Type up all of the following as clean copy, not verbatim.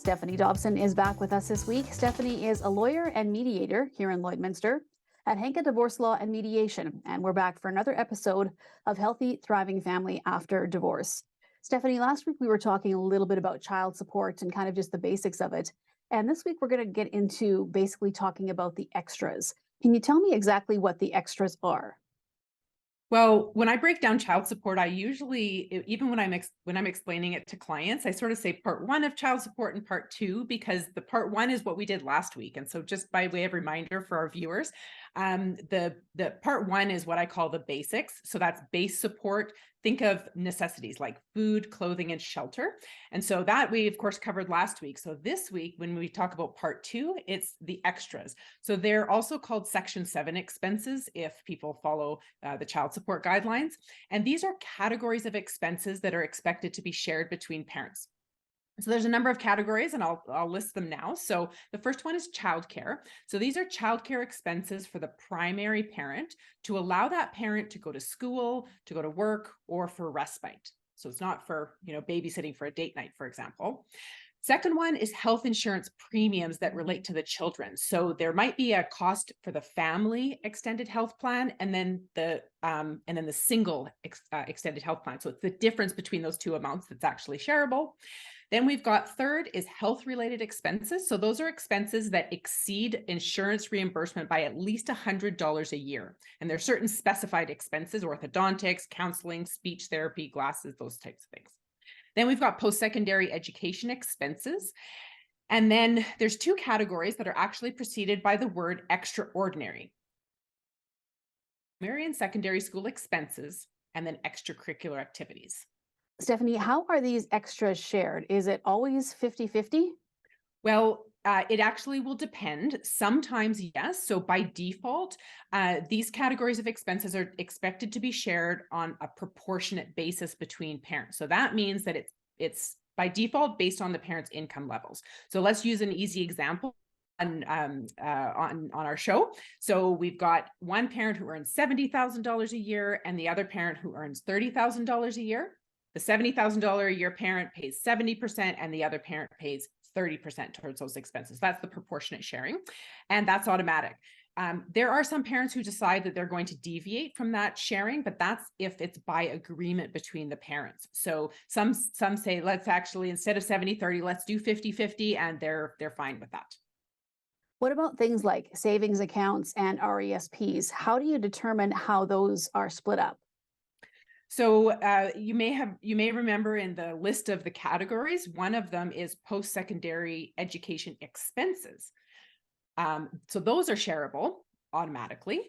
Stephanie Dobson is back with us this week. Stephanie is a lawyer and mediator here in Lloydminster at Henke Divorce Law and Mediation, and we're back for another episode of Healthy, Thriving Family After Divorce. Stephanie, last week we were talking a little bit about child support and kind of just the basics of it. And this week we're going to get into basically talking about the extras. Can you tell me exactly what the extras are? Well, when I break down child support, I usually, even when I'm explaining it to clients, I sort of say part one of child support and part two, because the part one is what we did last week. And so just by way of reminder for our viewers, the part one is what I call the basics. So that's base support. Think of necessities like food, clothing, and shelter. And so that we, of course, covered last week. So this week, when we talk about part two, it's the extras. So they're also called Section 7 expenses if people follow the child support guidelines. And these are categories of expenses that are expected to be shared between parents. So there's a number of categories, and I'll list them now. So the first one is childcare. So these are childcare expenses for the primary parent to allow that parent to go to school, to go to work, or for respite. So it's not for, babysitting for a date night, for example. Second one is health insurance premiums that relate to the children. So there might be a cost for the family extended health plan, and then the single extended health plan. So it's the difference between those two amounts that's actually shareable. Then we've got third is health related expenses. So those are expenses that exceed insurance reimbursement by at least $100 a year. And there are certain specified expenses: orthodontics, counseling, speech therapy, glasses, those types of things. Then we've got post-secondary education expenses. And then there's two categories that are actually preceded by the word extraordinary: primary and secondary school expenses, and then extracurricular activities. Stephanie, how are these extras shared? Is it always 50-50? Well, it actually will depend. Sometimes, yes. So by default, these categories of expenses are expected to be shared on a proportionate basis between parents. So that means that it's by default based on the parents' income levels. So let's use an easy example on our show. So we've got one parent who earns $70,000 a year and the other parent who earns $30,000 a year. The $70,000 a year parent pays 70% and the other parent pays 30% towards those expenses. That's the proportionate sharing, and that's automatic. There are some parents who decide that they're going to deviate from that sharing, but that's if it's by agreement between the parents. So some say, let's actually, instead of 70-30, let's do 50-50, and they're fine with that. What about things like savings accounts and RESPs? How do you determine how those are split up? So you may remember in the list of the categories, one of them is post-secondary education expenses. So those are shareable automatically.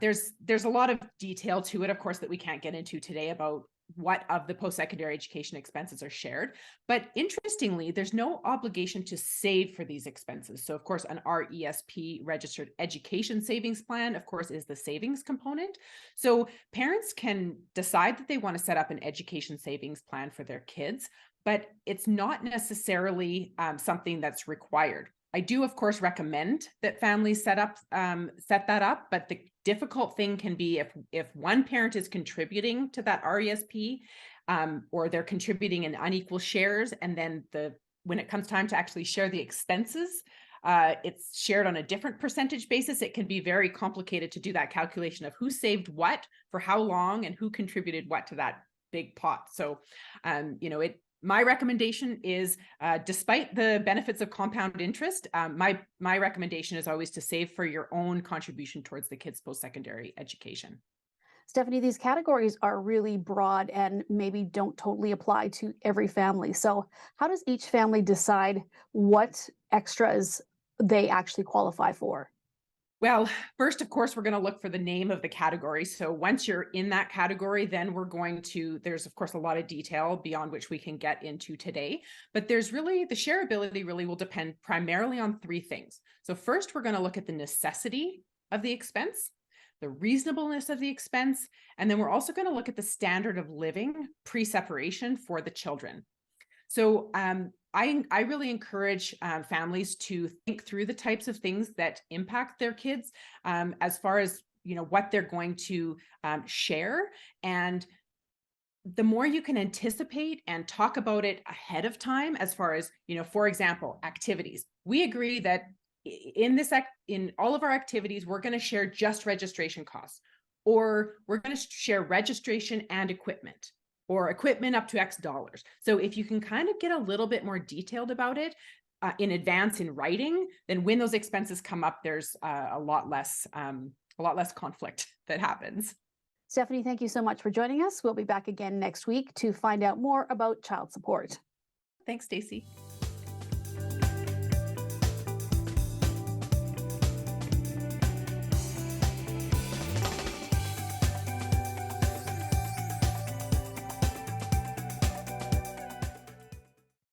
There's a lot of detail to it, of course, that we can't get into today about what of the post-secondary education expenses are shared. But interestingly, there's no obligation to save for these expenses. So of course, an RESP, registered education savings plan, of course, is the savings component. So parents can decide that they want to set up an education savings plan for their kids, but it's not necessarily something that's required. I do, of course, recommend that families set that up, but the difficult thing can be if one parent is contributing to that RESP, or they're contributing in unequal shares, and then when it comes time to actually share the expenses, it's shared on a different percentage basis. It can be very complicated to do that calculation of who saved what for how long and who contributed what to that big pot. So, my recommendation is, despite the benefits of compound interest, my recommendation is always to save for your own contribution towards the kids' post-secondary education. Stephanie, these categories are really broad and maybe don't totally apply to every family. So how does each family decide what extras they actually qualify for? Well, first, of course, we're going to look for the name of the category. So once you're in that category, then there's, of course, a lot of detail beyond which we can get into today. But the shareability really will depend primarily on three things. So first, we're going to look at the necessity of the expense, the reasonableness of the expense, and then we're also going to look at the standard of living pre-separation for the children. So I really encourage families to think through the types of things that impact their kids, as far as what they're going to share, and the more you can anticipate and talk about it ahead of time, as far as, for example, activities. We agree that in all of our activities, we're going to share just registration costs, or we're going to share registration and equipment, or equipment up to X dollars. So if you can kind of get a little bit more detailed about it in advance in writing, then when those expenses come up, there's a lot less conflict that happens. Stephanie, thank you so much for joining us. We'll be back again next week to find out more about child support. Thanks, Stacey.